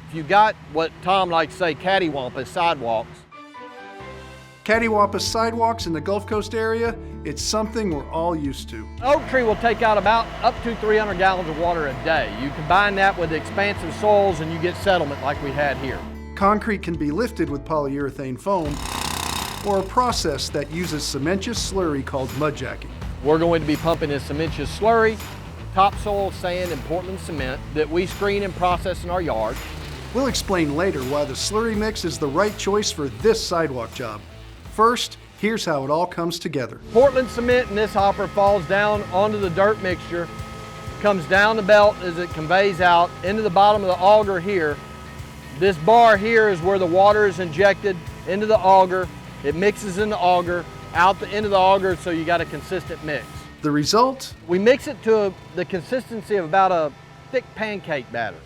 If you got what Tom likes to say, cattywampus sidewalks. Cattywampus sidewalks in the Gulf Coast area, it's something we're all used to. Oak tree will take out about up to 300 gallons of water a day. You combine that with expansive soils and you get settlement like we had here. Concrete can be lifted with polyurethane foam or a process that uses cementitious slurry called mudjacking. We're going to be pumping this cementitious slurry, topsoil, sand, and Portland cement that we screen and process in our yard. We'll explain later why the slurry mix is the right choice for this sidewalk job. First, here's how it all comes together. Portland cement in this hopper falls down onto the dirt mixture, comes down the belt as it conveys out into the bottom of the auger here. This bar here is where the water is injected into the auger. It mixes in the auger, out the end of the auger, so you got a consistent mix. The result? We mix it to the consistency of about a thick pancake batter.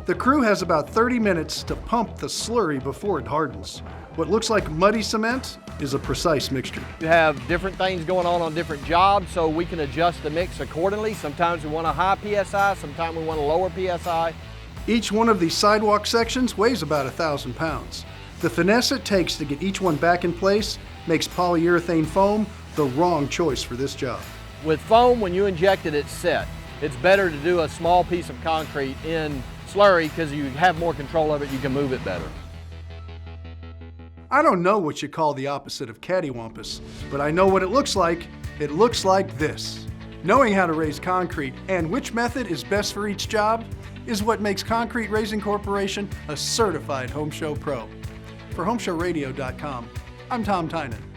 The crew has about 30 minutes to pump the slurry before it hardens. What looks like muddy cement is a precise mixture. You have different things going on different jobs, so we can adjust the mix accordingly. Sometimes we want a high PSI, sometimes we want a lower PSI. Each one of these sidewalk sections weighs about 1,000 pounds. The finesse it takes to get each one back in place makes polyurethane foam the wrong choice for this job. With foam, when you inject it, it's set. It's better to do a small piece of concrete in slurry because you have more control of it, you can move it better. I don't know what you call the opposite of cattywampus, but I know what it looks like. It looks like this. Knowing how to raise concrete and which method is best for each job is what makes Concrete Raising Corporation a certified Home Show Pro. For HomeShowRadio.com, I'm Tom Tynan.